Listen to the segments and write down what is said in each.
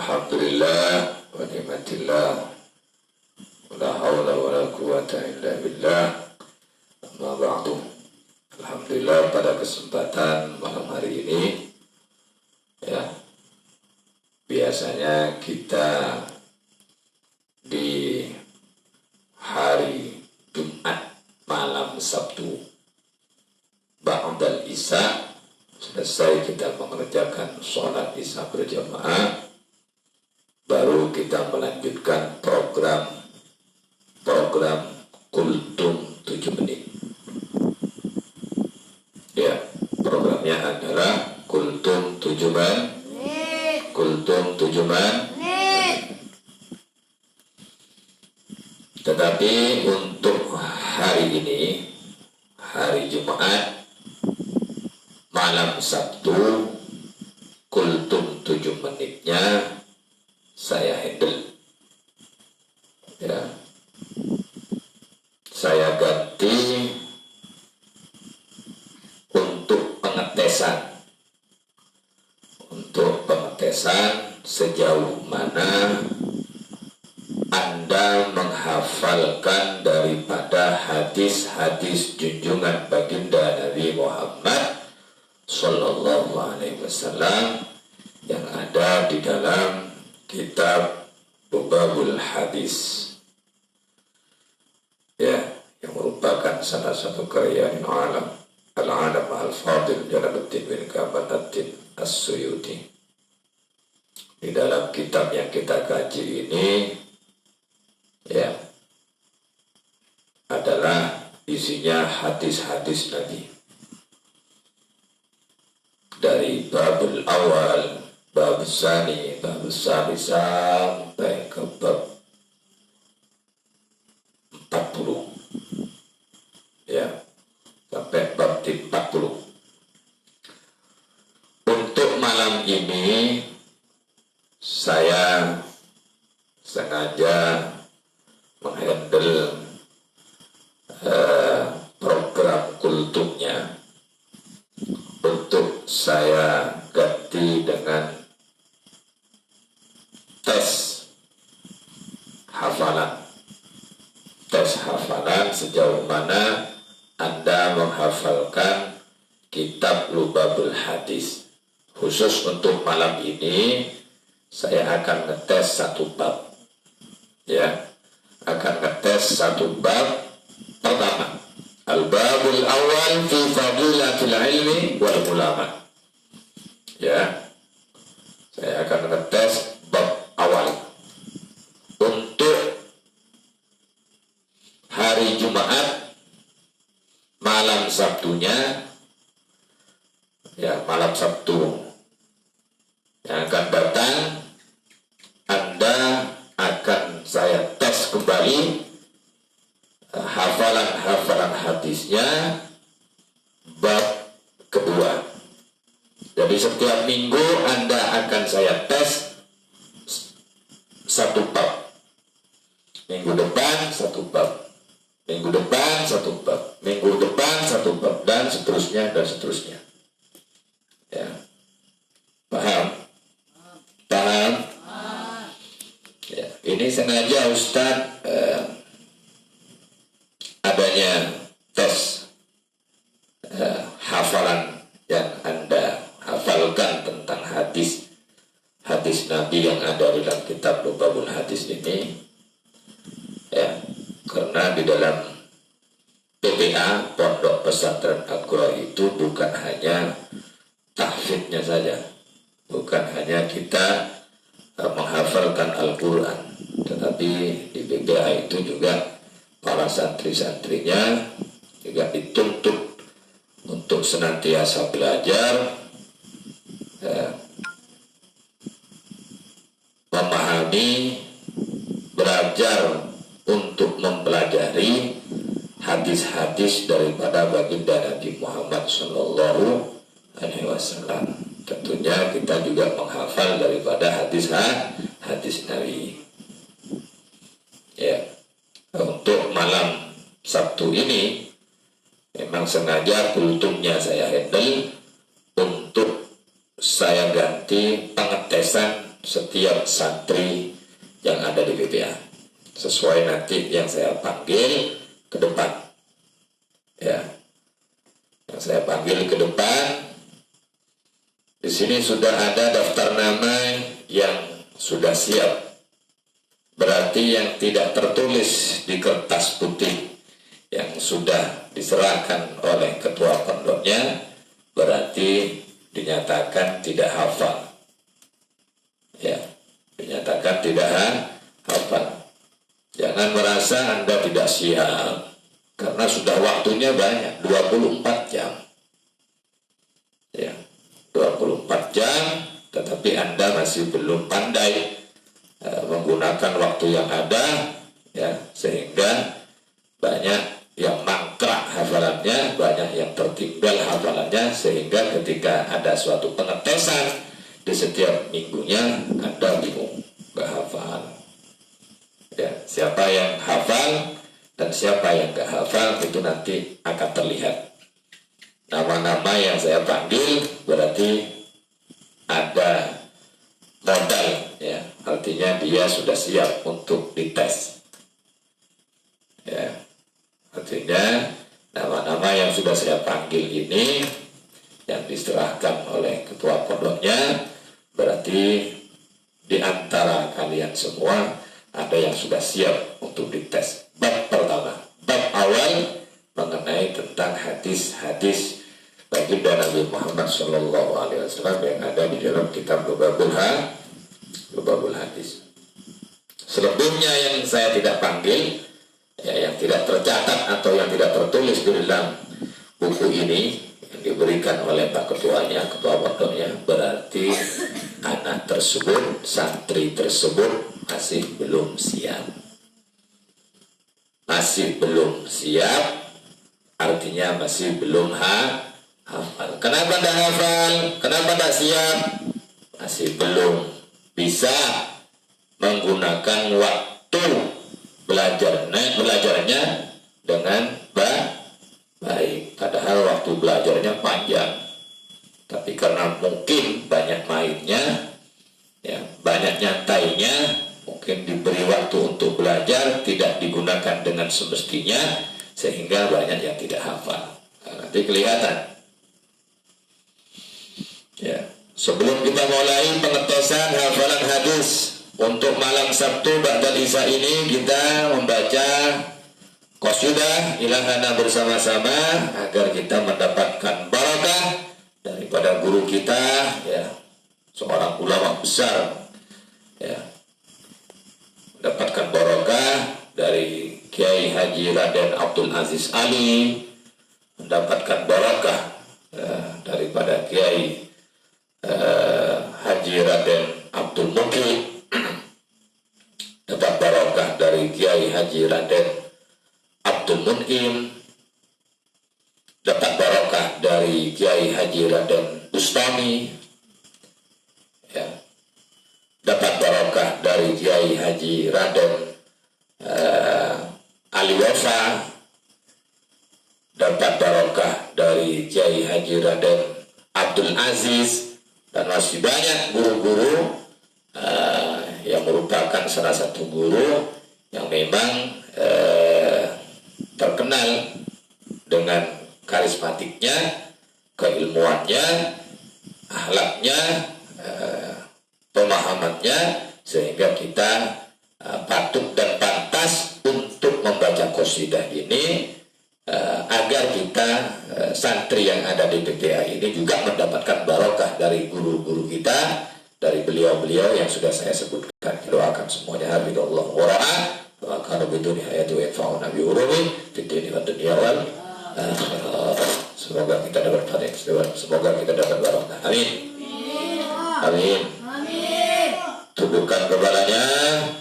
Alhamdulillah wa ni'matillah wa la hawla wa la quwata illa billah. Amma ba'du. Alhamdulillah pada kesempatan malam hari ini ya, biasanya kita di hari Jumat malam Sabtu ba'dal Isya selesai kita mengerjakan sholat Isya berjamaah, baru kita melanjutkan program Kultum 7 menit. Ya, programnya adalah Kultum 7 menit. Kultum 7 menit. Tetapi untuk hari ini, hari Jumat malam Sabtu, Kultum 7 menitnya saya handle. Ya. Saya ganti untuk pengetesan. Untuk pengetesan sejauh mana Anda menghafalkan daripada hadis-hadis junjungan baginda Nabi Muhammad Sallallahu Alaihi Wasallam yang ada di dalam kitab Lubabul Hadis, ya, yang merupakan salah satu karya Al-Alam Al-Fadil Jalaluddin bin Kamaladdin As-Suyuti. Di dalam kitab yang kita kaji ini, ya, adalah isinya hadis-hadis Nabi. Dari babul awal, bab sani, bab sani sampai ke bab 40. Ya, sampai bab 40. Untuk malam ini saya sengaja menghandle program kultumnya untuk saya ganti dengan tes hafalan. Tes hafalan sejauh mana Anda menghafalkan kitab Lubabul Hadis. Khusus untuk malam ini saya akan ngetes satu bab. Ya, akan ngetes satu bab pertama. Al-babul awal fi fadilatil ilmi wal ulama. Ya, saya akan ngetes bab awal untuk hari Jumat malam Sabtunya. Ya, malam Sabtu yang akan datang Anda akan saya tes kembali hafalan hadisnya bab kedua. Jadi setiap minggu Anda akan saya tes satu bab. Minggu depan satu bab, minggu depan satu bab, minggu depan satu bab, dan seterusnya dan seterusnya. Ya, paham? Paham? Ya, ini sengaja Ustadz adanya tes hafalan yang Anda hafalkan tentang hadis Nabi yang ada di dalam kitab Lubabul Hadis ini, ya, karena di dalam PPA Pondok Pesantren Al-Qura itu bukan hanya tahfidnya saja, bukan hanya kita menghafalkan Al-Quran, tetapi di PPA itu juga para santri-santrinya juga dituntut untuk senantiasa belajar, memahami, belajar untuk mempelajari hadis-hadis daripada baginda Nabi Muhammad Sallallahu Alaihi Wasallam. Tentunya kita juga menghafal daripada hadis Nabi. Ya, untuk malam Sabtu ini memang sengaja kultumnya saya handle untuk saya ganti pengetesan setiap santri yang ada di BPA sesuai nanti yang saya panggil ke depan. Ya, yang saya panggil ke depan. Di sini sudah ada daftar nama yang sudah siap. Berarti yang tidak tertulis di kertas putih yang sudah diserahkan oleh ketua pondoknya berarti dinyatakan tidak hafal. Ya, dinyatakan tidak hafal. Jangan merasa Anda tidak siap karena sudah waktunya banyak, 24 jam. Ya, 24 jam, tetapi Anda masih belum pandai menggunakan waktu yang ada, ya, sehingga banyak yang mangkrak hafalannya, banyak yang tertinggal hafalannya, sehingga ketika ada suatu pengetesan di setiap minggunya Anda bingung, gak hafal. Ya, siapa yang hafal dan siapa yang gak hafal itu nanti akan terlihat. Nama-nama yang saya panggil berarti ada modal, ya, artinya dia sudah siap untuk dites. Ya, artinya nama-nama yang sudah saya panggil ini yang diserahkan oleh ketua pondoknya berarti di antara kalian semua ada yang sudah siap untuk dites. Bab pertama, bab awal mengenai tentang hadis-hadis baginda Nabi Muhammad SAW yang ada di dalam kitab Lubabul Hadis. Selebihnya yang saya tidak panggil, ya, yang tidak tercatat atau yang tidak tertulis di dalam buku ini yang diberikan oleh Pak Ketuanya, Ketua Pondoknya, berarti anak tersebut, santri tersebut masih belum siap. Masih belum siap, artinya masih belum hafal. Kenapa tidak hafal? Kenapa tidak siap? Masih belum bisa menggunakan waktu belajarnya dengan baik. Padahal waktu belajarnya panjang, tapi karena mungkin banyak mainnya, ya, banyak nyantainya, mungkin diberi waktu untuk belajar tidak digunakan dengan semestinya, sehingga banyak yang tidak hafal. Nah, nanti kelihatan. Ya, sebelum kita mulai pengetesan hafalan hadis untuk malam Sabtu ba'dal Isya ini, kita membaca qasidah ilahana bersama-sama agar kita mendapatkan barakah daripada guru kita, ya, seorang ulama besar, ya, mendapatkan barakah dari Kiai Haji Raden Abdul Aziz Ali, mendapatkan barakah daripada Kiai Haji Raden Abdul Muki, dapat barakah dari Kiai Haji Raden Abdul Mun'im, dapat barakah dari Kiai Haji Raden Bustami, ya, dapat barakah dari Kiai Haji Raden Ali Wafa, dapat barakah dari Kiai Haji Raden Abdul Aziz, dan masih banyak guru-guru yang merupakan salah satu guru yang memang terkenal dengan karismatiknya, keilmuannya, akhlaknya, pemahamannya, sehingga kita patut dan pantas untuk membaca qasidah ini agar kita santri yang ada di BPA ini juga mendapatkan barokah dari guru-guru kita, dari beliau-beliau yang sudah saya sebutkan. Doakan semuanya hafidhullah wa ra'ah wa kana biduni hayati wa yanfa'una bi urumi fid dini wa dunya wal semoga kita dapat barokah, semoga kita dapat barokah. Amin. Amin. Tundukkan kepalanya,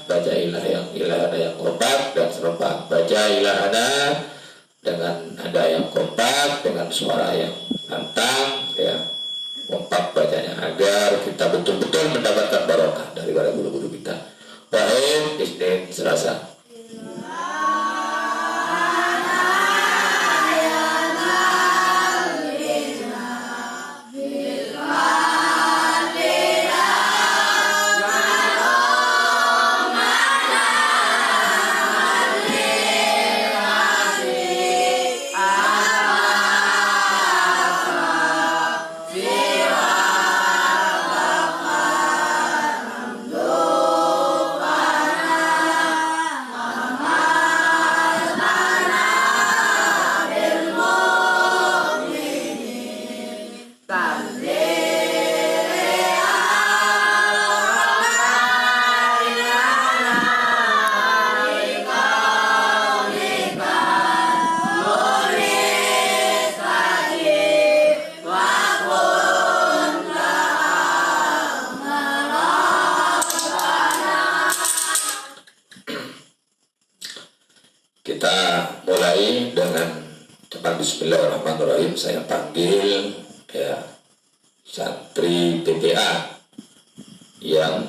baca ilahana yang kompak dan serempak. Baca ilahana dengan nada yang kompak, dengan suara yang lantang, ya, kompak bacanya agar kita betul-betul mendapatkan barokah daripada guru-guru kita. Wahid Isnin Selasa. kita mulai dengan bismillahirrahmanirrahim. Saya panggil ya santri PPA yang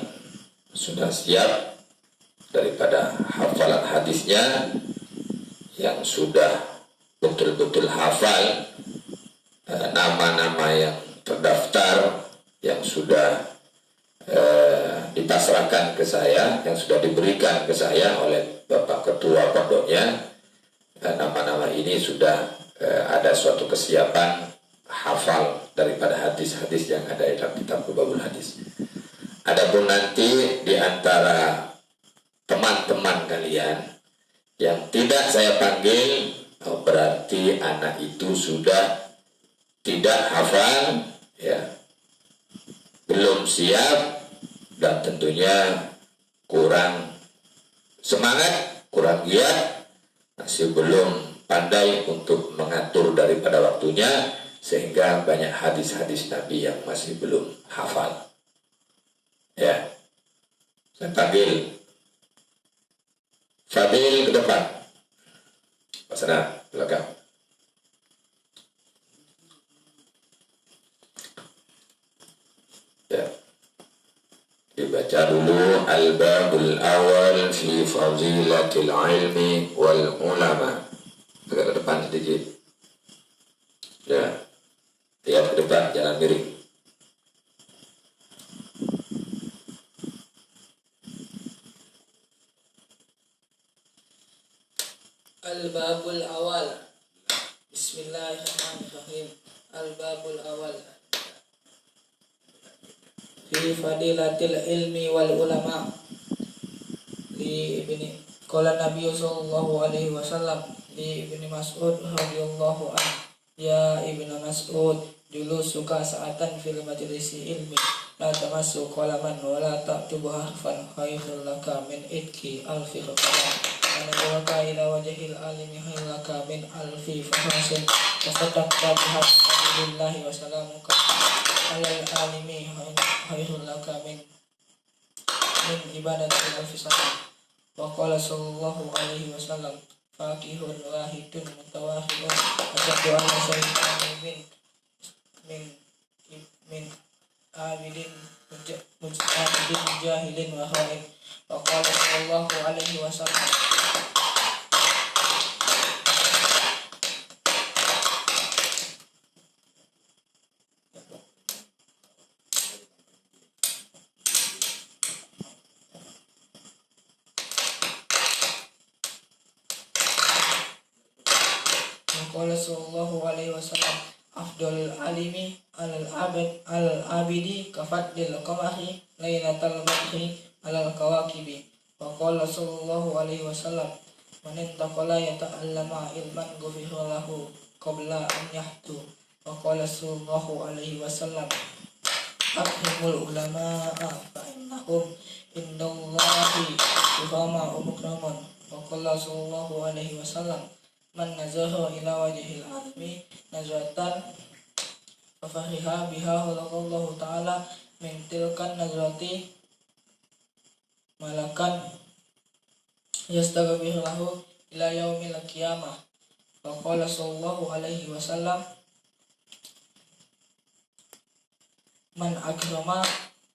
sudah siap daripada hafalan hadisnya, yang sudah betul-betul hafal nama-nama yang terdaftar, yang sudah dipasrahkan ke saya, yang sudah diberikan ke saya oleh Bapak Ketua Pondoknya. Nama-nama ini sudah ada suatu kesiapan hafal daripada hadis-hadis yang ada dalam kitab Babul Hadis. Adapun nanti di antara teman-teman kalian yang tidak saya panggil, berarti anak itu sudah tidak hafal, ya, belum siap, dan tentunya kurang semangat, kurang giat, masih belum pandai untuk mengatur daripada waktunya, sehingga banyak hadis-hadis Nabi yang masih belum hafal. Ya, saya panggil Fadil ke depan. Pak Sana, belakang. Ya, dibaca dulu Al-Babul Awal fi Fadilatil Ilmi wal Ulama. Agak ke depan sedikit. Ya, lihat ke depan, jangan miring. Al-Babul Awal. Bismillahirrahmanirrahim. Al-Babul Awal fi Fadilatil Ilmi wal Ulama. Li Ibni Qala Nabi sallallahu alaihi wasallam li Ibni Mas'ud radhiyallahu anhu, ya Ibnu Mas'ud, dulu suka saatan fil majlisi ilmi, la tamassu qalaman wa la ta'tubu harfan khairul laka min itki alfi qalam. Anawaka ila wajhil alimi khairulaka min alfi fahasin. Tasaddaqta bihamdillahi wa salamuka alal alimi khairulaka min ibadati alfi sana. Wa qala sallallahu alaihi wasallam, faqihun wahidun mutawahidun asyadu anna syaitan min abidin mujtahidin jahilin wa khain. Wa qala sallallahu alaihi wasallam, qala sallallahu alaihi wasallam, afdalul alimi alal abidi kafaddil qamari lailatal badri alal kawakibi. Wa qala sallallahu alaihi wasallam, man intaqala yata'allama ilman ghufira lahu qabla an yahtu. Wa qala sallallahu alaihi wasallam, akhimul ulama'a fa innahum indallahi yuhama umukraman. Wa qala sallallahu alaihi wasallam, man nazaha ila wajhil alimi nazratan fafariha biha khalaqallahu ta'ala min tilkan nazrati malakan yastaghfir lahu ila yaumil qiyamah. Wa qala sallallahu alaihi wasallam, man akrama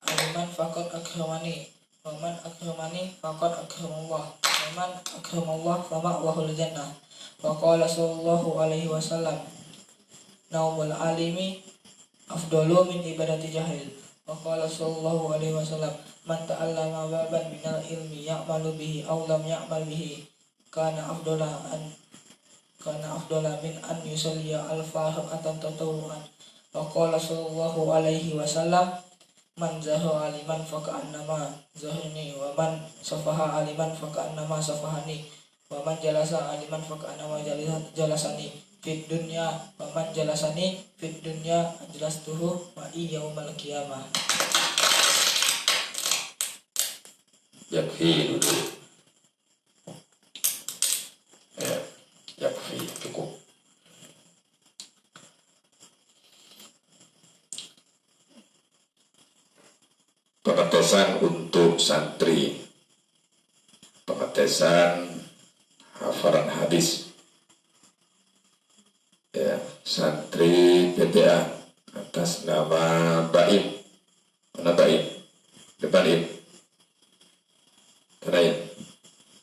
aliman faqad akramani, wa man akramani faqad akramallah, wa man akramallah fama'wahul jannah. Wa qala sallallahu alaihi wasallam, naumul alimi afdalu min ibadati jahil. Wa qala sallallahu alaihi wasallam, man ta'allama baban minal ilmi ya'malu bihi aw lam ya'mal bihi kana afdala min an yusalliya alfa rak'atan tatawwu'an. Wa qala sallallahu alaihi wasallam, man zahara aliman faka'annama zahirni, wa man safaha aliman faka'annama safahani, wa man jalasa aliman faka'annama jalasani fid dunya, wa man jalasani fid dunya ajlastuhu ma'i yaumal qiyamah. Yakfi dulu. Ya, yakfi, cukup. Pengetesan untuk santri, pengetesan hafalan hadis. Ya, santri PTA atas nama Baim. Mana Baim? Depan Im. Naim.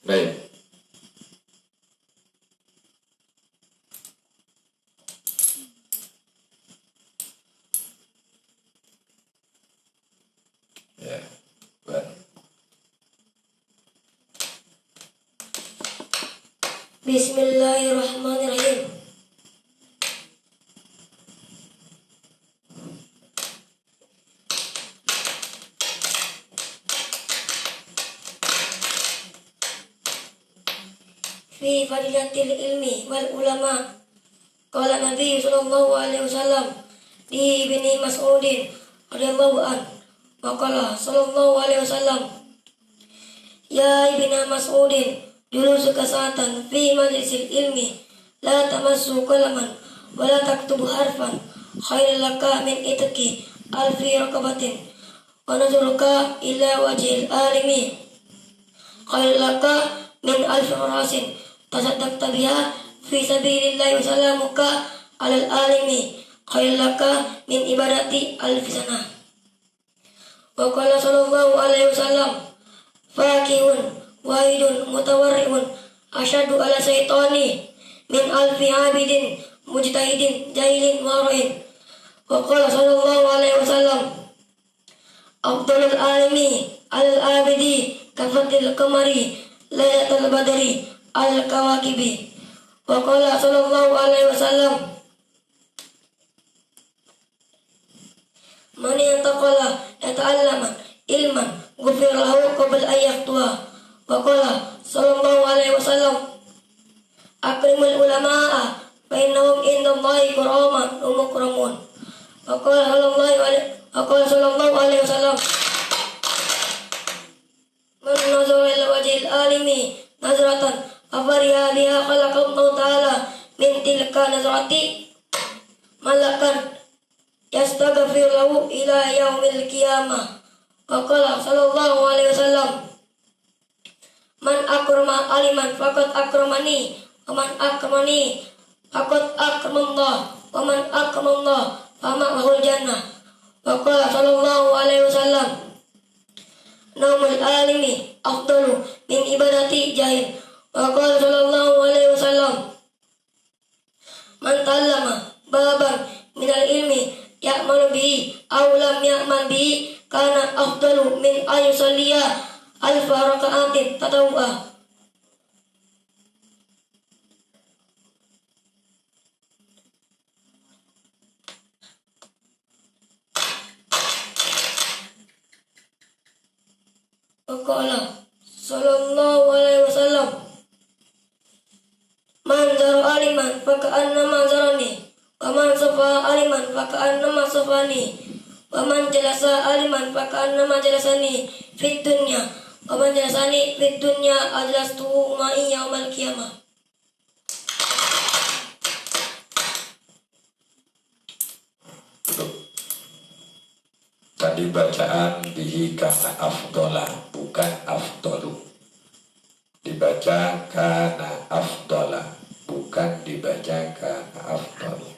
Naim. Ya, Ban. Bismillahirrahmanirrahim. Fi fadilatil ilmi wal ulama. Qala Nabi sallallahu alaihi wasallam di Ibni Mas'udin radhiyallahu an. Wa qala sallallahu alaihi wasallam, ya Ibni Mas'udin, julusuka sa'atan fi majlisil ilmi la tamassu qalaman wa la taktubu harfan khairul laka min itqi alfi raqabatin wa nazuruka ila wajhil alimi khairul laka min alfi rasin tasaddaqta biha fi sabilillahi wa salamuka alal alimi khairul laka min ibadati alfi sanah. Wa qala sallallahu alaihi wasallam, fakihun wahidun mutawarri'un asyadu ala syaitani min alfi abidin mujtahidin jahilin wara'in. Wa qala sallallahu alaihi wasallam, afdalul alimi alal abidi kafatil qamari lailatul badri al kawakibi. Wa qala sallallahu alaihi wasallam, man yataqalla yata'allama ilman ghufir lahu qabla ayyaqtuha. Wa qala sallallahu alaihi wasallam, akrimul ulama'a fa innahum indallahi karaman wa mukramun. Wa qala sallallahu alaihi wasallam, man nazara ila wajhil alimi nazratan afariha biha khalaqallahu ta'ala min tilka nazrati malakan yastaghfir lahu ila yaumil qiyamah. Wa qala sallallahu alaihi wasallam, man akrama aliman faqad akramani wa man akramani faqad akramallah wa man akramallah fama'ahul jannah. Wa qala sallallahu alaihi wasallam, naumul alimi afdalu min ibadati jahil. Wa qala sallallahu alaihi wasallam, man ta'allama baban minal ilmi ya'malu bihi aw lam ya'mal bihi kana afdalu min ayusalliya alfa raka'atin tatawwa. Wa qala sallallahu alaihi wasallam, man zara aliman faka'annama zarani wa man safa aliman faka'annama safani wa man jalasa aliman faka'annama jalasani fid dunya wa man jalasani fid dunya ajlastuhu ma'i yaumal qiyamah. Tadi bacaan bihi kana afdola, bukan afdolu. Dibaca kana afdola, bukan dibaca kana afdolu.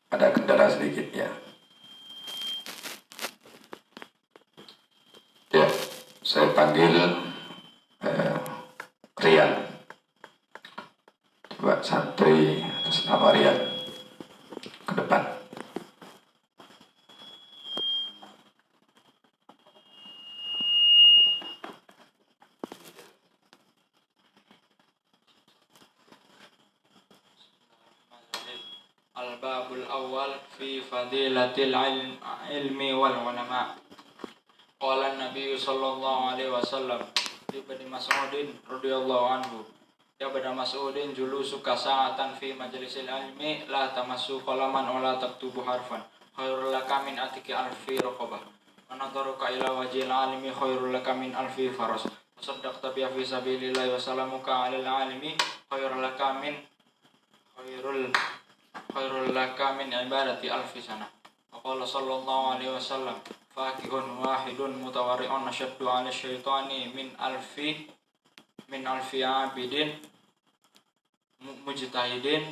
Ada kendala sedikit ya. Ya, saya panggil Rian. Coba santri atas nama Rian ke depan. Al-babul awal fi fadilatil ilmi wal ulama. Qala an-nabiy sallallahu alaihi wasallam li Ibnu Mas'udin radhiyallahu anhu, ya Ibnu Mas'udin julusuka sa'atan fi majlisil ilmi la tamassu qalaman wa la taktubu harfan khairul laka min atiki alfi raqabah wa nadharuka ila wajhil alimi khairul laka min alfi faras wa saddaqta bi fi sabilillah wa salamuka 'alal alimi khairul laka min ibadati alfi sana. Wa qala sallallahu alaihi wasallam fakihun wahidun mutawari'un asyaddu 'ala syaitani min alfi abidin mujtahidin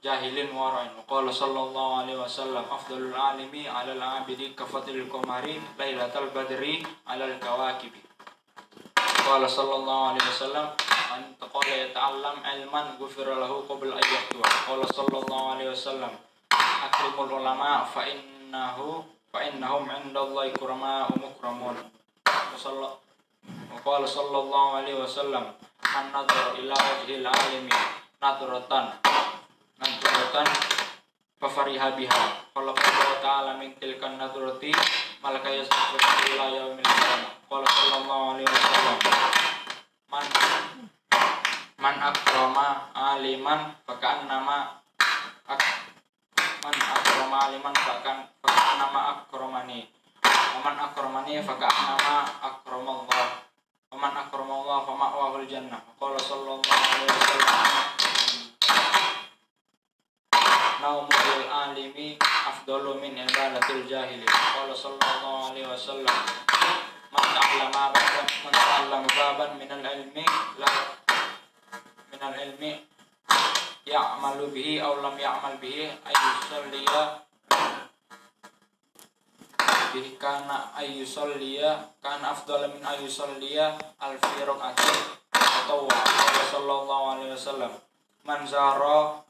jahilin wara'in. Wa qala sallallahu alaihi wasallam afdalul alimi 'alal abidi kafatil qamari lailatal badri 'alal kawakibi. Qala sallallahu alaihi wasallam man taqala yata'allam ilman ghufira lahu qabla an yaqtua. Qala sallallahu alaihi wasallam akrimul ulama fa innahum 'indallahi kurama'u mukramun. Wa qala sallallahu alaihi wasallam man nadhara ila wajhil alimi nadratan fafariha biha. Qala ta'ala min tilkan nadrati malaka yasbiqu ila yaumil qiyamah. Qala sallallahu alaihi wasallam man akrama aliman fakannama akramani wa man akramani fakannama akramallah wa man akramallah fa ma'wahul jannah. Qala sallallahu alaihi wasallam naumul alimi afdalu min ibadatil jahili. Qala sallallahu alaihi wasallam man ta'allama baban min al-ilmi ya'malu bihi aw lam ya'mal bihi kana afdala min ayyusalliya alfi raq'atin tatawwa. Qala sallallahu alaihi wasallam man zara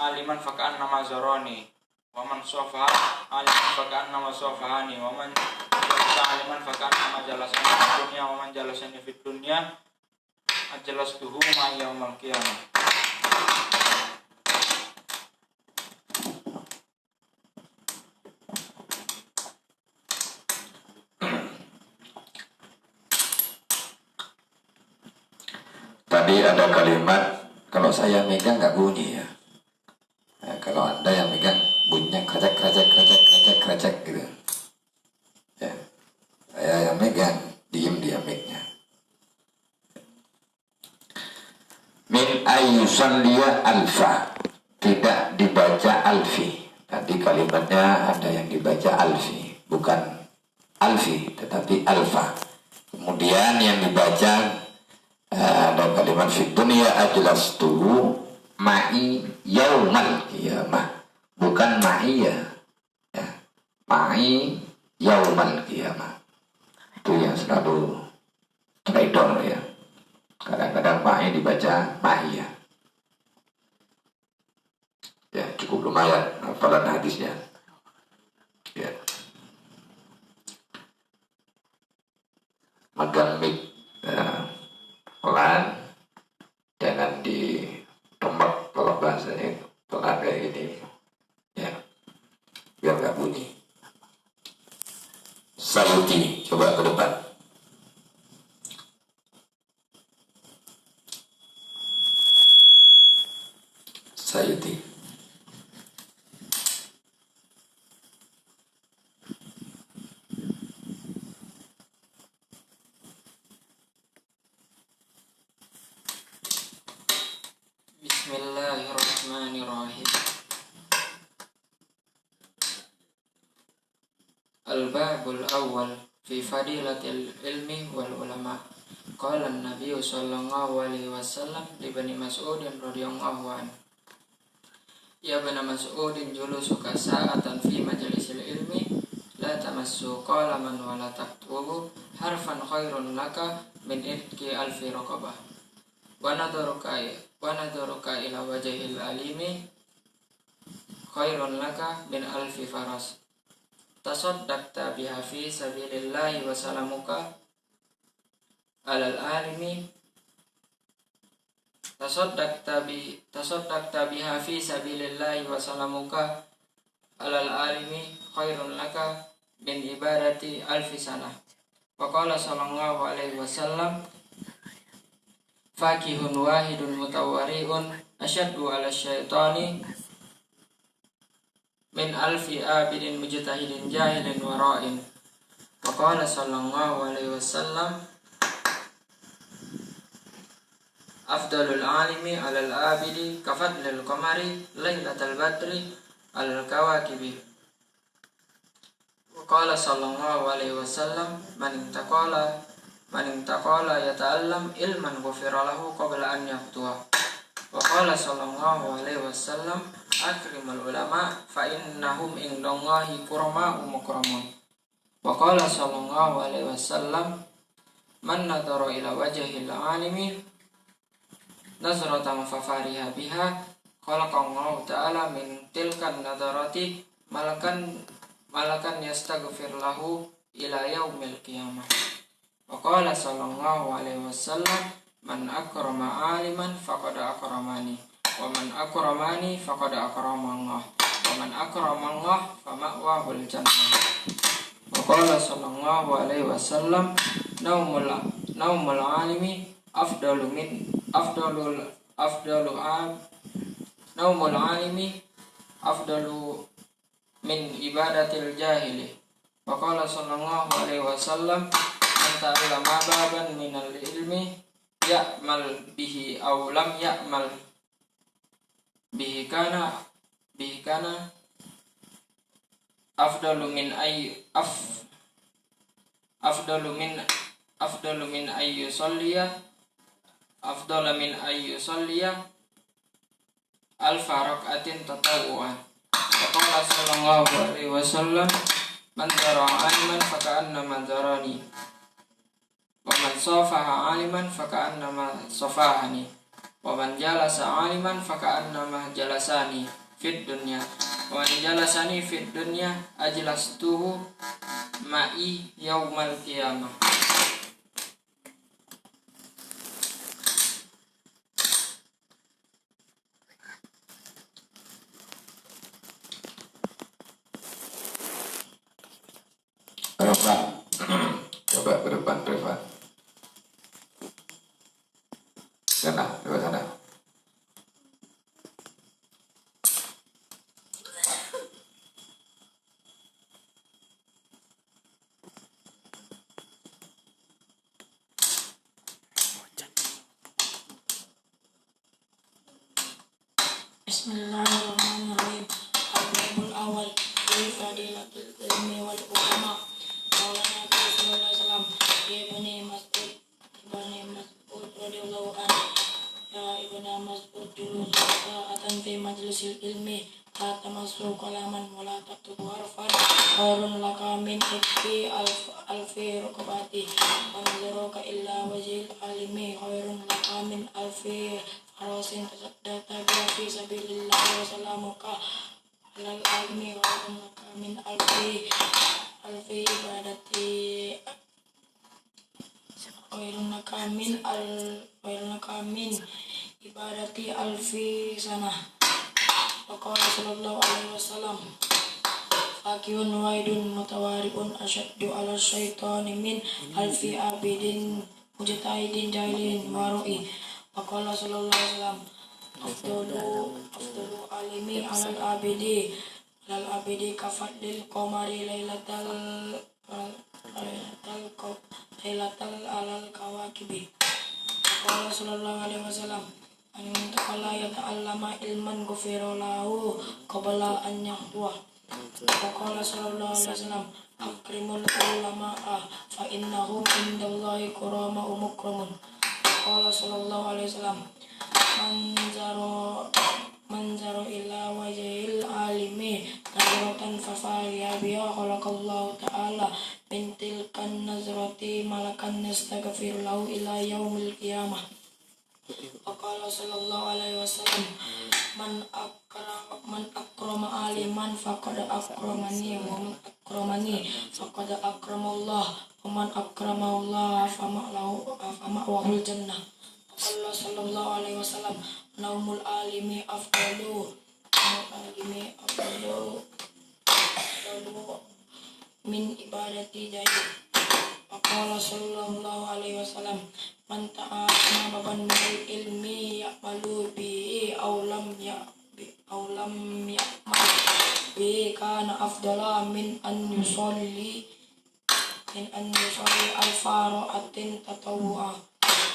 aliman faka'annama zarani wa man safaha aliman faka'annama safahani wa man jalasa aliman faka'annama jalasani fid dunya wa man jalasani fid dunya ajlastuhu ma yaumal qiyamah. Tadi ada kalimat kalau saya megang nggak bunyi ya. Nah, kalau Anda yang megang bunyinya kracek gitu. Ya. Saya yang megang diem dia mic-nya. Min ayyusalliya alfa, tidak dibaca alfi. Tadi kalimatnya ada yang dibaca alfi, bukan alfi tetapi alfa. Kemudian yang dibaca ada kalimat fit dunya ajlastuhu ma'i yaumal qiyamah, bukan ma'i ya. Ma'i yaumal qiyamah. Itu yang selalu trader ya. Kadang-kadang ma'i dibaca ma'i ya. Ya cukup lumayan hafalan hadisnya. Ya. Megang mic pelan, jangan ditombak kalau bahasanya pelan kayak gini ya, biar gak bunyi. Sayuti, coba ke depan. Sayuti. Bismillahirrahmanirrahim. Al-babul awal fi fadilatil ilmi wal ulama. Qala an-nabiy sallallahu alaihi wasallam li Bani Mas'ud radhiyallahu anhu, ya Bani Mas'ud, julusuka sa'atan fi majlisil ilmi la tamassu qalaman wa la taktubu harfan khairun laka min itqi alfi raqabah wa nadharuka ila wajhil alimi khairun laka min alfi faras tasaddaqta biha fi sabilillahi wa salamuka alal alimi tasaddaqta biha fi sabilillahi wa salamuka alal alimi khairun laka min ibadati alfi sanah. Wa qala sallallahu alaihi wasallam, fakihun wahidun mutawari'un asyaddu ala syaitani min alfi abidin mujtahidin jahilin wara'in. Wa qala sallallahu alaihi wasallam, afdalul alimi alal abidi kafadlil qamari lailatal badri alal kawakibi. Wa qala sallallahu alaihi wasallam, man intaqala yata'allam ilman ghufira lahu qabla an yaqtuwa. Wa qala sallallahu alaihi wasallam, akrimul ulama fa innahum indallahi kurama'u mukramun. Wa qala sallallahu alaihi wasallam, man nadhara ila wajhil alimi nazratan fafariha biha khalaqallahu ta'ala min tilkan nadarati malakan yastaghfir lahu ila yaumil qiyamah. Wa qala sallallahu alaihi wasallam, man akrama aliman faqad akramani wa man akramani faqad akramallah wa man akramallah fama'wahul jannah. Wa qala sallallahu alaihi wasallam, naumul alimi naumul alimi afdalu min ibadatil jahili. Wa qala sallallahu alaihi wasallam, man ta'allama baban minal ilmi ya'mal bihi aw lam ya'mal bihi kana afdalu min ayyu alfa rak'atin tatawu'an. Wa qala sallallahu alaihi wasallam, man zara'a aliman faka'annama zarani wa man safaha aliman faka'annama safahani wa man jalasa aliman faka'annama jalasani fid dunya wa man jalasani fid dunya ajlastuhu ma'i yaumal qiyamah. Coba ke depan Rifan. Sana, ke sana. Bismillahirrahmanirrahim. Al-Babul awal fi fadilatul ilmi wal ulama. Qala Nabi sallallahu alaihi wasallam, ya Bani Mas'ud radhiyallahu anhu, ya Ibnu Mas'ud, julusuka sa'atan fi majlisil ilmi la tamassu qalaman wa la taktubu harfan khairun laka min itqi alfi raqabati wa nadharuka illa wajhil alimi khairun laka min alfi farasin tasaddaqta biha fi sabilillahi wa salamuka alal alimi khairun laka min alfi ibadati khairun laka min ibadati alfi sanah. Wa qala sallallahu alaihi wasallam, fakihun wahidun mutawari'un asyaddu ala syaitani min alfi abidin mujtahidin jahilin waru'i. Wa qala sallallahu alaihi wasallam, afdalu alimi alal abidi kafadlil qamari lailatal alal kawakibi. Wa qala sallallahu alaihi wasallam, an yata'allama ilman ghufira lahu qabla an yaqtuwa. Waqala sallallahu alaihi wasallam akrimul ulama'a fa innahum indallahi kurama'u mukramun. Waqala sallallahu alaihi wasallam manzaro ila wajhil alimi nazratan fafariya biha khalaqallahu ta'ala min tilkan nazrati malakan yastaghfir lahu ila yaumil qiyamah. Waqala sallallahu alaihi wasallam man akrama aliman faqad akramani wa man akramani faqad akramallah wa man akramallah fama'wahul jannah. Waqala sallallahu alaihi wasallam naumul alimi afdalu min ibadati jahil. Waqala sallallahu alaihi wasallam man ta'ama baban bil ilmi ya'malu bihi aw lam ya'mal bihi kana afdala min an yusalli alfa ra'atin tatawwa.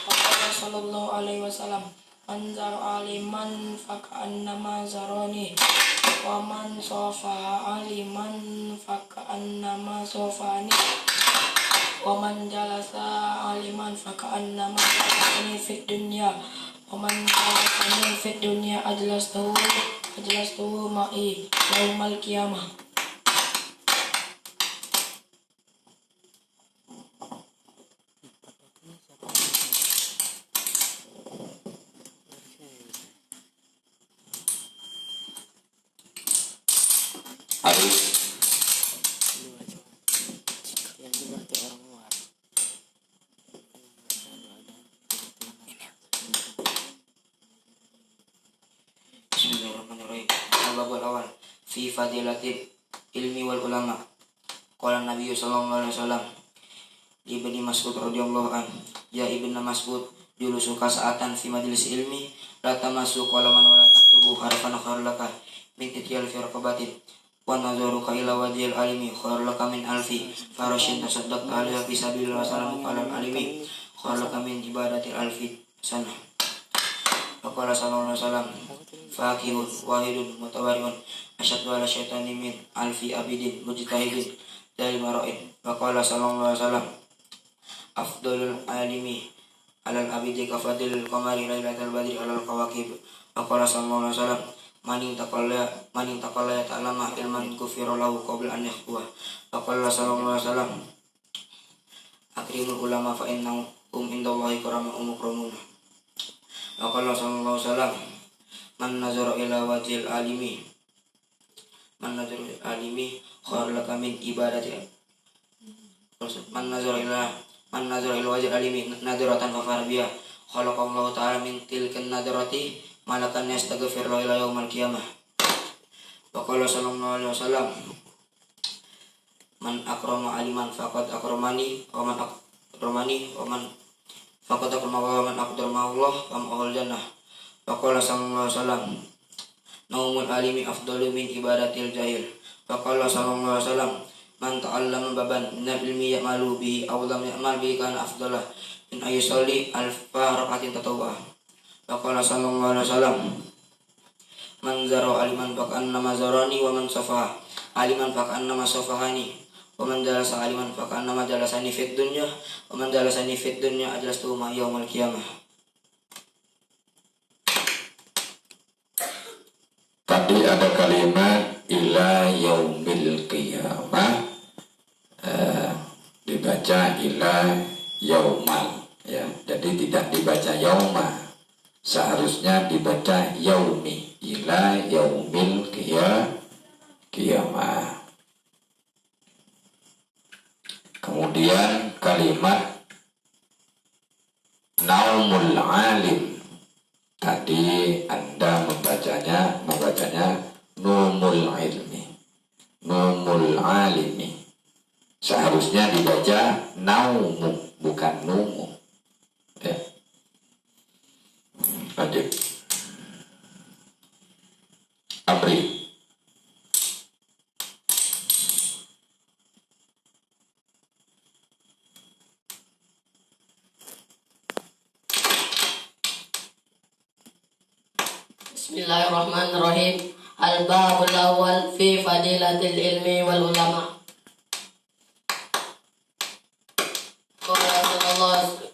Waqala sallallahu alaihi wasallam man zara aliman faka'annama zarani wa man sofaha aliman faka'annama sofani wa man jalasa aliman faka'annama jalasani fid dunya wa man jalasani fid dunya ajlastuhu ma'i yaumal qiyamah. Bismillahirrahmanirrahim. Babul awal fi fadilatil ilmi wal ulama. Qala Nabi sallallahu alaihi wasallam li Ibnu Mas'ud radhiyallahu an, ya Ibnu Mas'ud julusuka sa'atan fi majlis ilmi la tamassu qalaman wa la taktubu harfan khairlaka min tityal fi raqabatin wa nazaruka ila wajhil alimi khairlaka min alfi farashin tasaddaqta alaiha fi sabilillah salamu alal alimi khairlaka min ibadatil alfi sanah. Waqala sallallahu alaihi wasallam fakihun wahidun mutawarriun asyaddu ala syaitani min alfi abidin mujtahidin dari mara'in. Waqala sallallahu alaihi wasallam afdalul alimi alal abidi kafadil qamari lailatal badri alal kawakib. Waqala sallallahu alaihi wasallam man taqalla ta'lama ilman kufira lahu qabla an yahwa. Waqala sallallahu alaihi wasallam akrimul ulama fa innahum indallahi karama'u mukramun. Waqala sallallahu alaihi wasallam man nazara ila wajhil alimi khairul laka min ibadati. Man nazara ila wajhil alimi nadratan fafarbiya khalaqallahu ta'ala min tilkan nadrati malakan yastaghfir lahu ila yaumil qiyamah. Waqala sallallahu alaihi wasallam man akrama aliman faqad akramani wa man faqad akrama wa man aqdama Allah wa ma'al jannah. Waqala sallallahu alaihi wasallam naumul alimi afdalu min ibadatil jahil. Waqala sallallahu alaihi wasallam man ta'allama baban min ilmi ya'malu bihi aw lam ya'mal bihi kana afdalah min ayusalli alfa rak'atin tatawwa. Waqala sallallahu alaihi wasallam man zara aliman faka'annama zarani wa man safaha aliman faka'annama safahani wa man jalasa aliman faka'annama jalasani fid dunya wa man jalasani fid dunya ajlastuhu ma yaumal qiyamah. Tadi ada kalimat ila yaumil qiyamah, dibaca ila yaumal, ya. Jadi tidak dibaca yauma, seharusnya dibaca yaumi, ila yaumil qiyamah. Kemudian kalimat naumul alim, tadi Anda membacanya numul ilmi, numul alimi. Seharusnya dibaca naumu, bukan numu. Ya. Lanjut. Amri. Bismillahirrahmanirrahim. Al-babul awal fi fadilatil ilmi wal ulama.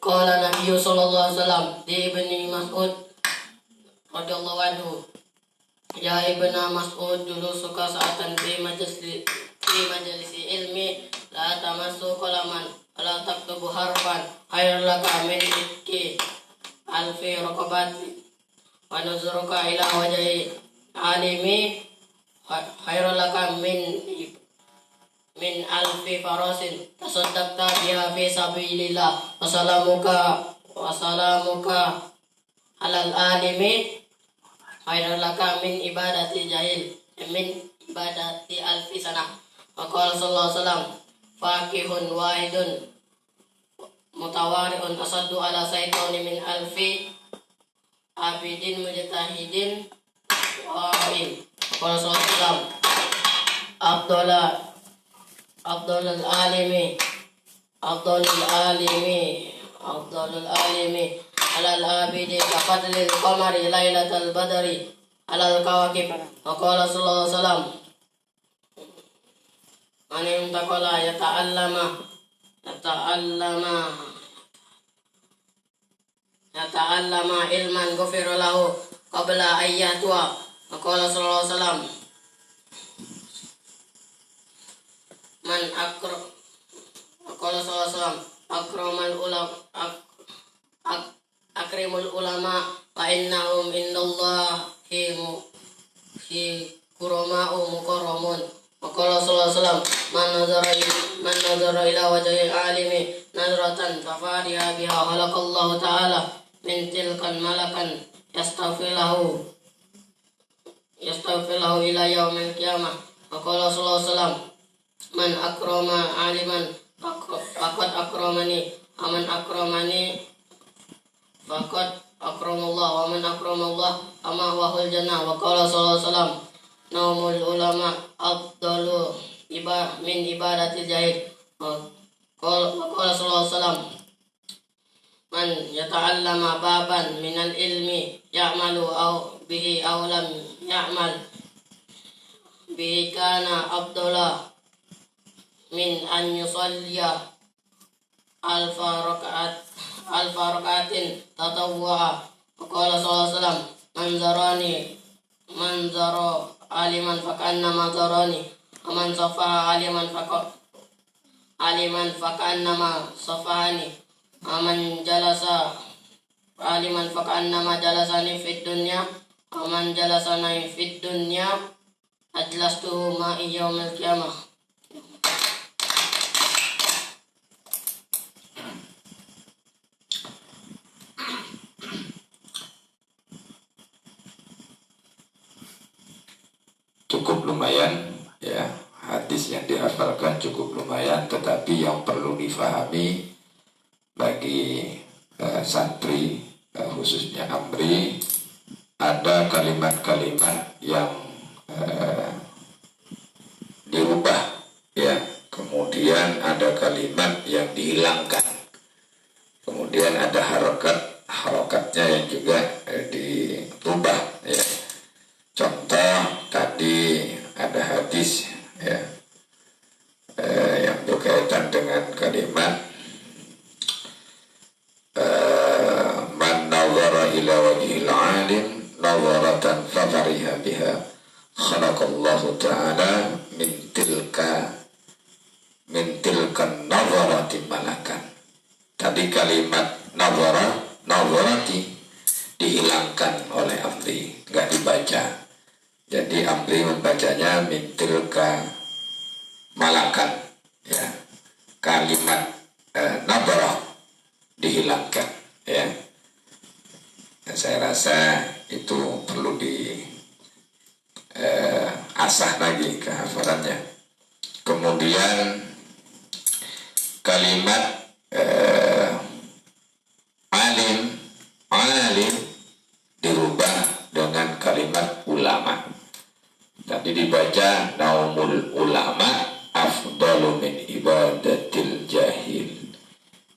Qala Nabi sallallahu alaihi wasallam di Ibni Mas'ud radhiyallahu anhu, ya Ibnu Mas'ud, julusuka sa'atan fi majlisi ilmi la tamassu qalaman la taktubu harfan khairul laka min itki alfi raqabati wa nazuruka ila wajhi alimi khairul laka min alfi farasin tasaddaqta biha fi sabilillah wa salamuka alal alimi khairul laka min ibadati alfi sana. Wa qala sallallahu alaihi wasallam, faqihun wahidun mutawari'un asaddu ala saytani min alfi abidin mujtahidin wa'in. Wa qala sallallahu alaihi wasallam, Abdulul alimi alal abidi kafadlil qamari lailatal badri alal kawakib. Wa qala sallallahu alaihi wasallam, man intaqala yata'allama ilman ghufira lahu qabla ayyatwa. Wa qala sallallahu alaihi wasallam, akrimul ulama wa innahum indallahi kurama'u mukarramun. Wa qala sallallahu alaihi wasallam, man nazara ila wajhi alimi nazratan fafariha biha khalaqallahu ta'ala min tilkan malakan yastaghfiruhu ila yaumil qiyamah. Wa qala sallallahu alaihi wasallam, man akrama aliman faqad akramani, aman akramani faqad akramallah, wa man akramallah ama wahul jannah. Wa qala sallallahu alaihi wasallam, naumul ulama afdalu min ibadatil jahil. Wa qala sallallahu alaihi wasallam, man yata'allama baban minal ilmi ya'malu bihi aw lam ya'mal bihi kana afdala min an yusalliya alfa raka'atin tatawwa. Wa qala sallallahu alaihi wasallam, man zara aliman fakannama zarani, man safaha aliman fakannama safahani, man jalasa aliman fakannama jalasani fid dunya, man jalasani fid dunya ajlastuhu ma'i yaumil qiyamah. Cukup lumayan ya, hadis yang dihafalkan cukup lumayan, tetapi yang perlu difahami bagi santri, khususnya Amri, ada kalimat-kalimat yang dirubah ya, kemudian ada kalimat yang dihilangkan, kemudian ada harokatnya yang juga dirubah ya. Contoh tadi ada hadis ya, yang berkaitan dengan kalimat man nawara ila wajhil alim nawaratan fafariha biha khalaqallahu ta'ala min tilkan nawarati malakan. Tadi kalimat nawarati dihilangkan oleh Amri, nggak dibaca. Jadi Amri membacanya min tilka malakan ya. Kalimat nabarah dihilangkan ya. Dan saya rasa itu perlu asah lagi kehafalannya. Kemudian kalimat alim dirubah dengan kalimat ulama. Tadi dibaca naumul ulama afdalu min ibadatil jahil.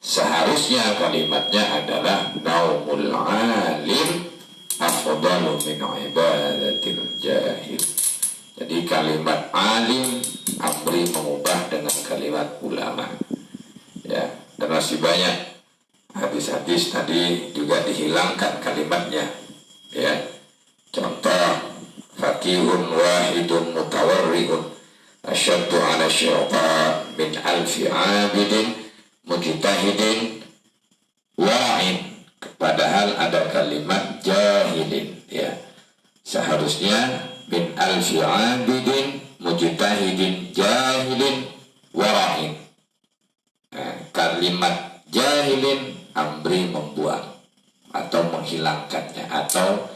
Seharusnya kalimatnya adalah naumul alim afdalu min ibadatil jahil. Jadi kalimat alim amri mengubah dengan kalimat ulama. Ya, dan masih banyak hadis-hadis tadi juga dihilangkan kalimatnya. Ya, contoh fakihun wahidun mutawarriun asyaddu ala syaitan min alfi abidin mujtahidin wa'in. Padahal ada kalimat jahilin. Ya, seharusnya min alfi abidin mujtahidin jahilin wara'in. Nah, kalimat jahilin amri membuang atau menghilangkannya atau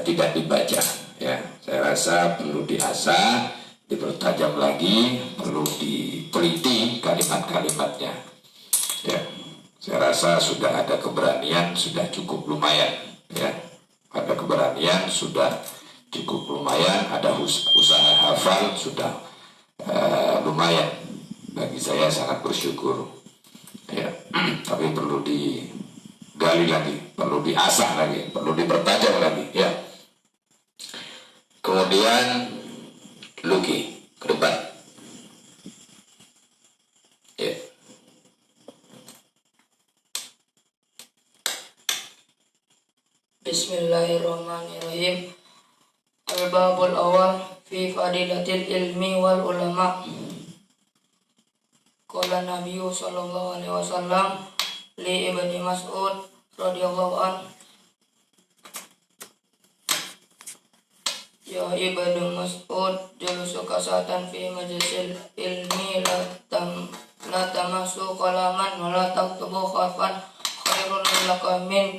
tidak dibaca. Ya, saya rasa perlu diasah, dipertajam lagi, perlu diteliti kalimat-kalimatnya. Ya, saya rasa sudah ada keberanian, sudah cukup lumayan. Ya, ada keberanian sudah cukup lumayan, ada usaha hafal sudah lumayan. Bagi saya sangat bersyukur. Ya, tapi perlu digali lagi, perlu diasah lagi, perlu dipertajam lagi. Ya. Kemudian Luki ke depan. Ya. Bismillahirrahmanirrahim. Al-babul awal fi fadilatil ilmi wal ulama. Qala Nabi sallallahu alaihi wasallam li Ibni Mas'ud radhiyallahu an, ya Ibnu Mas'ud, julusuka satan fi majlisil ilmi la tamasu qalaman wa la taktubu kharfan khairun laka min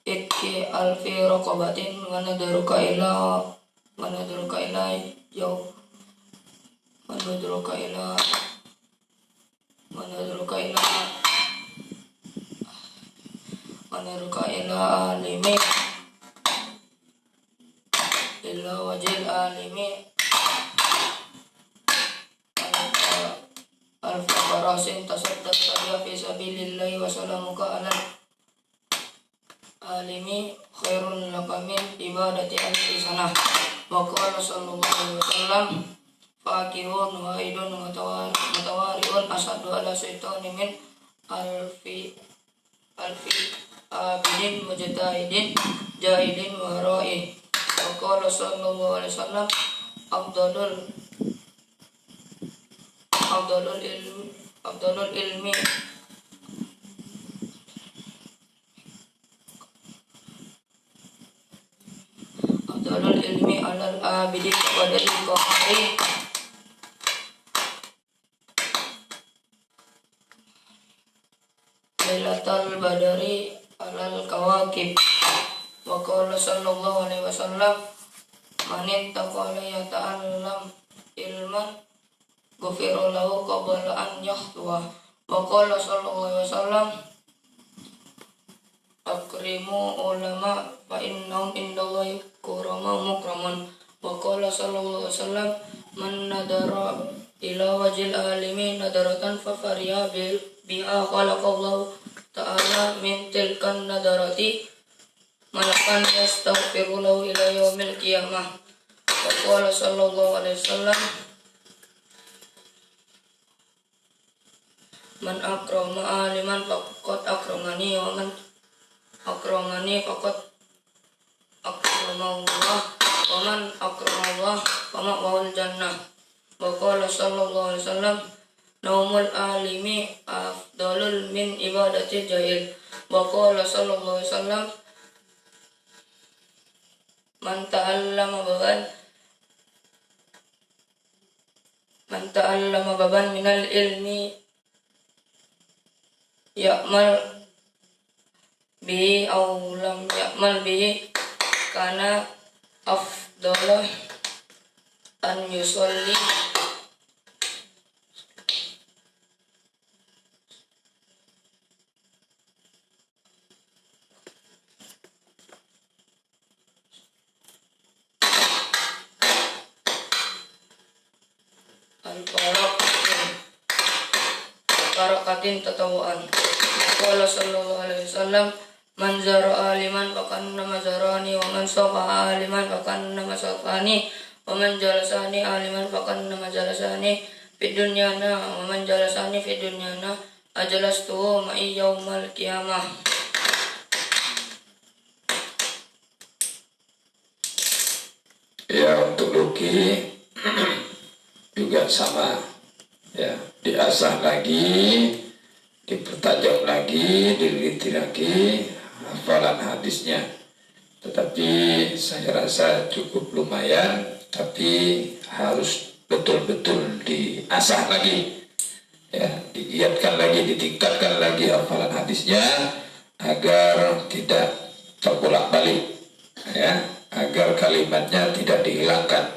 itki alfi raqabatin wa nadruka ila alimi illa wajil alimi alfa farasin tasaddaq sabiya fi sabilillahi wa salamuka ala alimi khairun laka min ibadati alfi sanah. Wa qala sallallahu alaihi wasallam fakihun wahidun mutawariun asadu ala syaitani min alfi abidin mujtahidin jahilin wara'i. Wa qala sallallahu alaihi wasallam afdalul ilmi alal abidi wadil qahari lailatul badari alal kawakib. Wa qala sallallahu alaihi wasallam man ittaqala yata'allam ilman ghufira lahu qabla an yakhluwa. Wa qala sallallahu alaihi wasallam akrimu ulama fa innahum indallahi mukramun. Wa qala sallallahu alaihi wasallam man nadara ila wajil alimi nadaratan fa fariya biha khalaqallahu ta'ala min tilkan nadarati malakan yastaghfiru lahu ila yaumil qiyamah. Wa qala sallallahu alaihi wasallam man akrama aliman faqad akramani wa man akramani faqad akramallah wa man akramallah fama'wal jannah. Wa qala sallallahu alaihi wasallam naumul alimi afdalul min ibadati jahil. Wa qala sallallahu alaihi wasallam man ta'allama baban minal ilmi ya'mal bihi aw lam ya'mal bihi kana afdalah an yusalli barakatin tatawuan. Qala sallallahu alaihi wasallam man zara aliman fakanna mazarani wa man safa aliman fakanna masafani wa man jalasani aliman faqannama jalasani fid dunyana wa man jalasani fid dunyana ajalastuhu ma'i yaumal qiyamah. Ya, untuk Luki juga sama ya, diasah lagi, dipertajam lagi, diliti lagi hafalan hadisnya. Tetapi saya rasa cukup lumayan, tapi harus betul-betul diasah lagi ya, digiatkan lagi, ditingkatkan lagi hafalan hadisnya agar tidak terbolak-balik ya, agar kalimatnya tidak dihilangkan,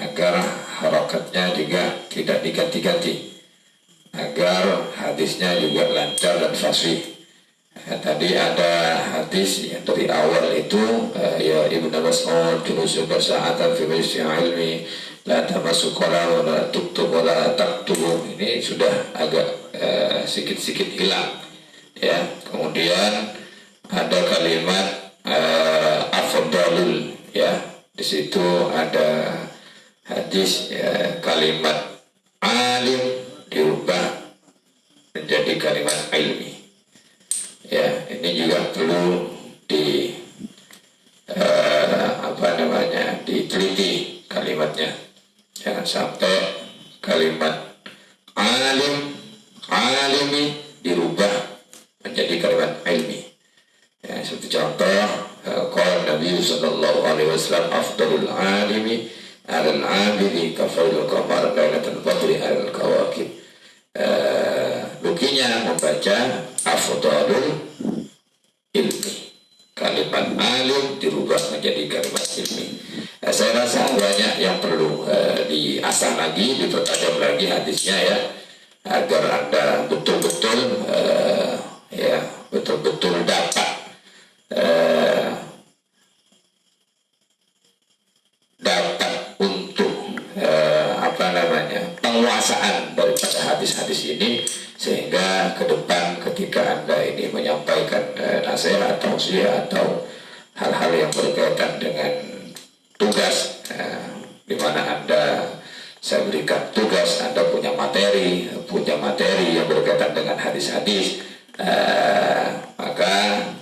agar harokatnya juga tidak diganti-ganti, agar hadisnya juga lancar dan fasih. Tadi ada hadis yang dari awal itu ya Ibnu Mas'ud julusuka sa'atan fi majlis ilmi la tamassu qala wa la tuktub wa la taktubu. Ini sudah agak sedikit-sedikit hilang ya. Kemudian ada kalimat afdalul ya, di situ ada hadis ya, kalimat alim dirubah menjadi kalimat ilmi ya. Ini juga perlu diteliti kalimatnya, jangan sampai kalimat alimi dirubah menjadi kalimat ilmi ya. Seperti contoh qala Nabi sallallahu alaihi wasallam afdalul alimi alal abidi kafailul qamar lailatul badri alal kawakib. Lukinya membaca afdalul ilmi, kalimat alim dirubah menjadi kalimat ilmi. Saya rasa banyak yang perlu diasah lagi, dipertajam lagi hadisnya ya, agar Anda betul-betul ya, betul-betul dapat untuk penguasaan daripada hadis-hadis ini, sehingga ke depan ketika Anda ini menyampaikan nasihat, tausiah atau hal-hal yang berkaitan dengan tugas di mana saya berikan tugas, Anda punya materi yang berkaitan dengan hadis-hadis, maka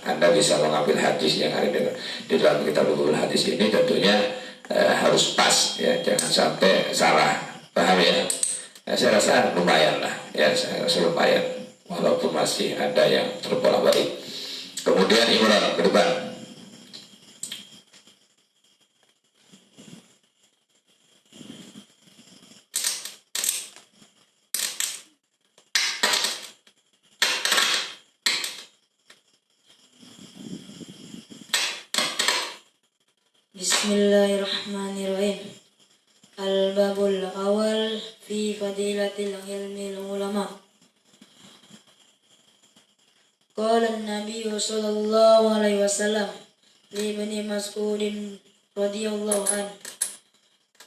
Anda bisa mengambil hadis yang ada di dalam kitabul hadis ini, tentunya harus pas ya, jangan sampai salah, paham ya. Saya rasa lumayan lah ya, saya rasa lumayan walaupun masih ada yang terbolak-balik. Kemudian Imran ke depan. Bismillahirrahmanirrahim. Al-babul awal fi fadilatil ilmi ulama. Qala an-nabiy sallallahu alaihi wasallam li Ibni Mas'ud radhiyallahu an,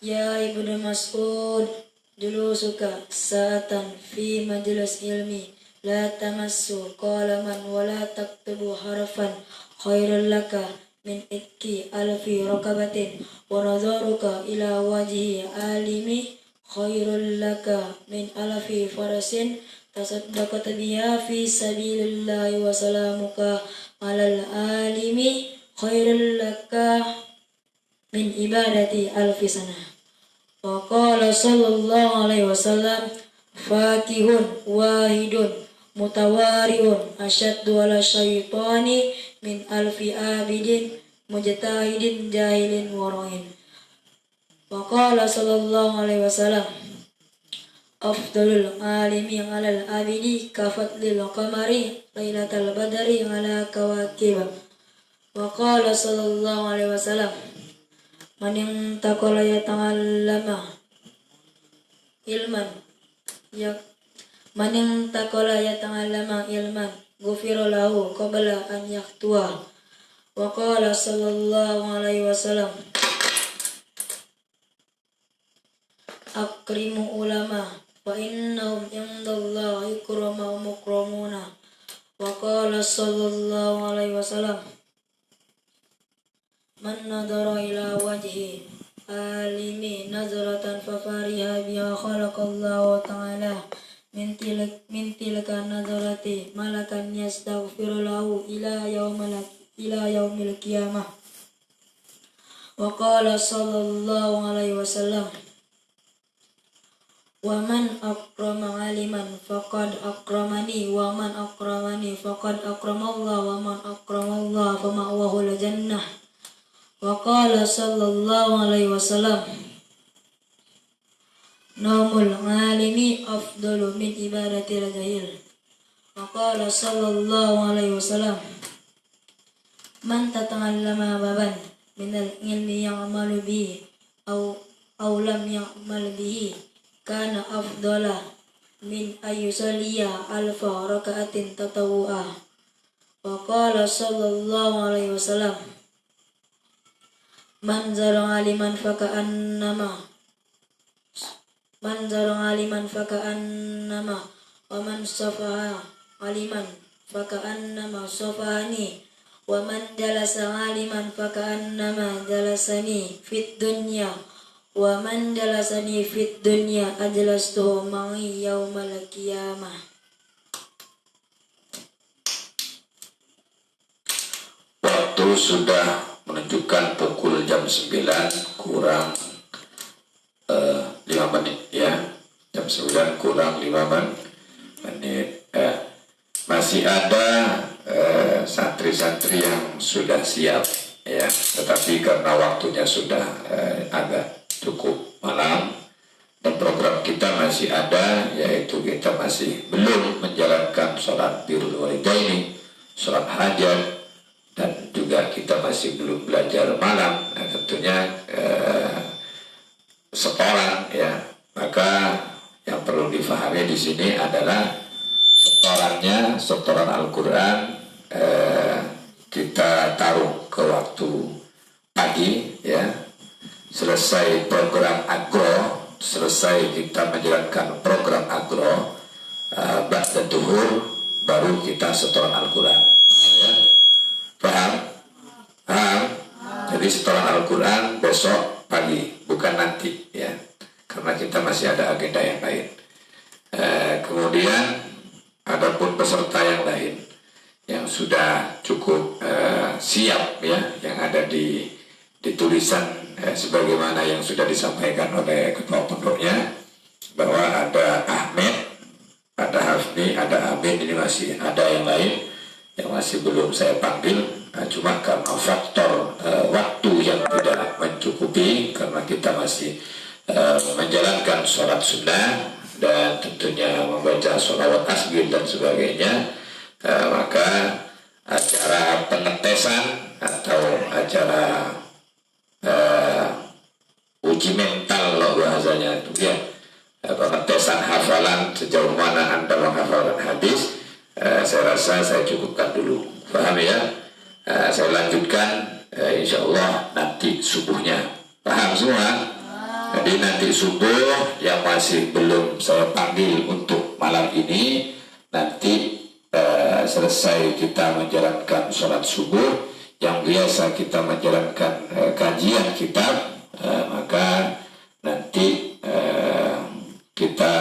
ya Ibnu Mas'ud, julusuka sa'atan fi majlis ilmi la tamassu qalaman wa la taktubu harfan khairul laka min ikki alfi rakabatin wa nadharuka ila wajhi alimi khairul laka min alfi farasin tasaddaqata biha fi sabilillahi wa salamuka alal alimi khairul laka min ibadati alfi sana. Wa qala sallallahu alaihi wasallam fakihun wahidun mutawariun asyaddu ala syaitani min alfi abidin mujtahidin jahilin warain. Wa qala sallallahu alaihi wasallam afdalul alimi alal abidi kafadlil qamari lailatal badri ala kawakib. Wa qala sallallahu alaihi wasallam man intaqala yata'allama ilman man intaqala yata'allama ilman ghufira lahu qabla an yaqtua. Wa qala sallallahu alaihi wasallam akrimu ulama wa innahum indallahi ikramu mukramuna. Wa qala sallallahu alaihi wasallam man nadara ila wajhi alimi nazratan fafariha biha khalaqallahu ta'ala min tilka nazarati malakan yastaghfiru lahu ila yaumil qiyamah. Wa qala sallallahu alaihi wasallam, wa man akrama aliman faqad akramani wa man akramani faqad akramallah wa man akramallah fama'wahu al-jannah. Wa qala sallallahu alaihi wasallam, naumul alimi afdalu min ibadati rajahil. Wa qala sallallahu alaihi wasallam, man tata'allama baban minal ilmi ya'malu bihi aw lam ya'mal bihi kana afdala min ayyusalliya alfa raka'atin tatawu'a. Wa qala sallallahu alaihi wasallam, man zarang aliman faka'annama wa man safaha aliman faka'annama safahani wa man jalasa aliman faka'annama jalasani fit dunya wa man jalasani fit dunya ajlastuhu ma'i yaumal qiyamah. Waktu sudah menunjukkan pukul jam 9 kurang 5 menit ya. Jam 9 kurang 5 menit. Masih ada santri-santri yang sudah siap ya, tetapi karena waktunya sudah agak cukup malam dan program kita masih ada, yaitu kita masih belum menjalankan sholat birrul walidaini, sholat hajat, dan juga kita masih belum belajar malam. Nah, tentunya setoran ya, maka yang perlu difahami di sini adalah setoran Al-Quran kita taruh ke waktu pagi ya. Selesai program agro, selesai kita menjalankan program agro, ba'da duhur baru kita setoran Al-Quran ya. Paham? Jadi setoran Al-Quran besok pagi, bukan nanti ya, karena kita masih ada agenda yang lain. Kemudian adapun peserta yang lain yang sudah cukup siap ya, yang ada di tulisan sebagaimana yang sudah disampaikan oleh ketua pondoknya, bahwa ada Ahmed, ada Hafni, ada Amin, ini masih ada yang lain yang masih belum saya panggil, cuma karena faktor waktu yang tidak mencukupi, karena kita masih menjalankan sholat sunnah dan tentunya membaca sholawat asgir dan sebagainya, maka acara pengetesan atau acara uji mental loh bahasanya itu ya, pengetesan hafalan sejauh mana Anda menghafalkan hadis. Saya rasa saya cukupkan dulu, paham ya? Saya lanjutkan insya Allah nanti subuhnya, paham semua? Jadi nanti subuh yang masih belum saya panggil untuk malam ini, nanti selesai kita menjalankan sholat subuh, yang biasa kita menjalankan kajian kitab, maka nanti kita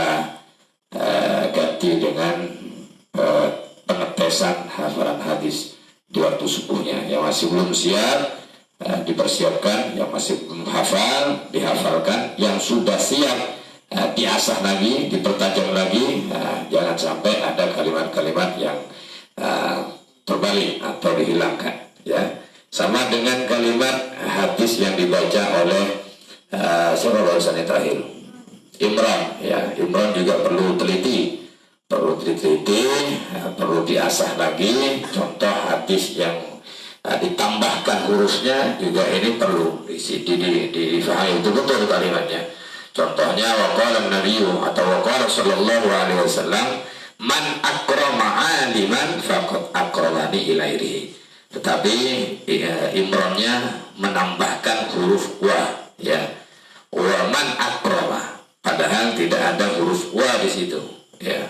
ganti dengan pengetesan hafalan hadis di waktu subuhnya. Yang masih belum siap dipersiapkan, yang masih belum hafal dihafalkan, yang sudah siap diasah lagi, dipertajam lagi. Jangan sampai ada kalimat-kalimat yang terbalik atau dihilangkan ya. Sama dengan kalimat hadis yang dibaca oleh siapa barusan terakhir, Imran ya. Imran juga perlu teliti, perlu diasah lagi. Contoh hadis yang ditambahkan hurufnya juga ini perlu difahami betul-betul kalimatnya. Contohnya waqala nabiyyu atau waqala sallallahu alaihi wasallam, man akrama aliman faqad akramani ilairihi. Tetapi Imronnya menambahkan huruf wa ya, wa man akrama, padahal tidak ada huruf wa di situ ya.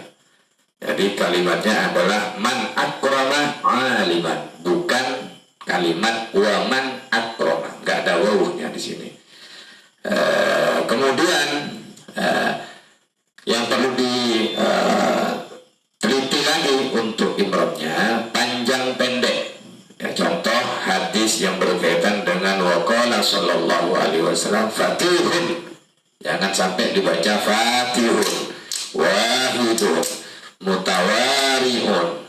Jadi kalimatnya adalah man akrama aliman, bukan kalimat wa man akrama, nggak ada wawunya di sini. Kemudian yang perlu diteliti lagi untuk imrotnya panjang pendek. Ya, contoh hadis yang berkaitan dengan waqala sallallahu alaihi wasallam fatihun, jangan sampai dibaca fatihun, wahidun, mutawariun,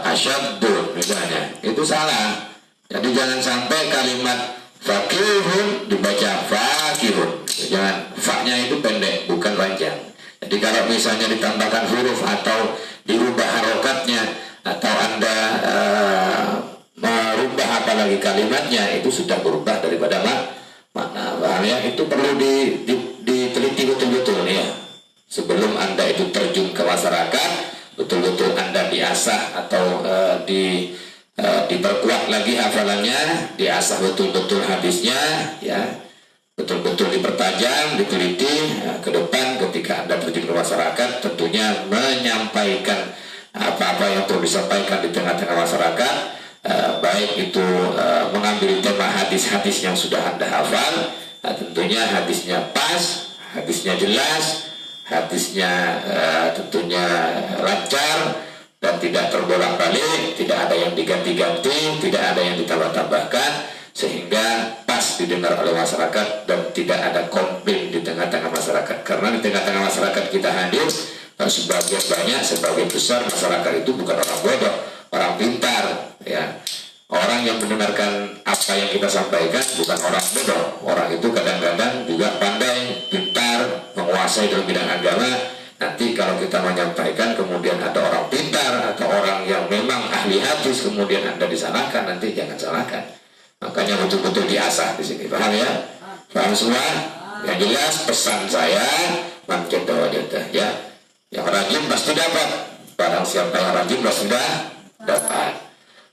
asyadun misalnya, itu salah. Jadi jangan sampai kalimat fakihun dibaca fakihun, jangan, fa-nya itu pendek bukan panjang. Jadi kalau misalnya ditambahkan huruf atau dirubah harokatnya atau Anda merubah apalagi kalimatnya, itu sudah berubah daripada makna. Paham ya? Itu perlu diteliti betul-betul ya. Sebelum Anda itu terjun ke masyarakat, betul-betul Anda diasah atau diperkuat lagi hafalannya, diasah betul-betul hadisnya ya. Betul-betul dipertajam, diteliti ke depan ketika Anda terjun ke masyarakat, tentunya menyampaikan apa-apa yang perlu disampaikan di tengah-tengah masyarakat, baik itu mengambil tema hadis-hadis yang sudah Anda hafal, tentunya hadisnya pas, hadisnya jelas, hadisnya tentunya lancar dan tidak terbolak-balik, tidak ada yang diganti-ganti, tidak ada yang ditambah-tambahkan, sehingga pas didengar oleh masyarakat dan tidak ada komplain di tengah-tengah masyarakat. Karena di tengah-tengah masyarakat kita hadir, sebagian banyak, sebagian besar masyarakat itu bukan orang bodoh, orang pintar ya. Orang yang mendengarkan apa yang kita sampaikan bukan orang bodoh. Orang itu kadang-kadang juga pandai, pintar, menguasai dalam bidang agama. Nanti kalau kita menyampaikan kemudian ada orang pintar atau orang yang memang ahli hadis kemudian Anda disalahkan, nanti jangan salahkan. Makanya betul-betul diasah di sini. Paham ya? Paham semua? Yang jelas pesan saya makin tawajudah ya. Yang rajin pasti dapat. Barang siapa yang rajin pasti dapat.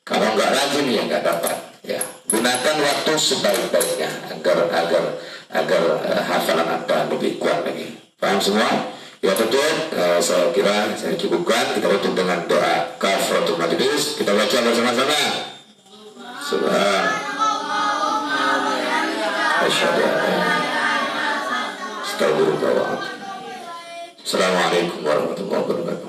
Kalau nggak rajin ya nggak dapat. Ya, gunakan waktu sebaik-baiknya agar hafalan Anda lebih kuat lagi. Paham semua? Ya tutup. Saya kira saya cukupkan. Kita tutup dengan doa kafaratul majlis. Kita baca bersama-sama. Assalamualaikum warahmatullahi wabarakatuh.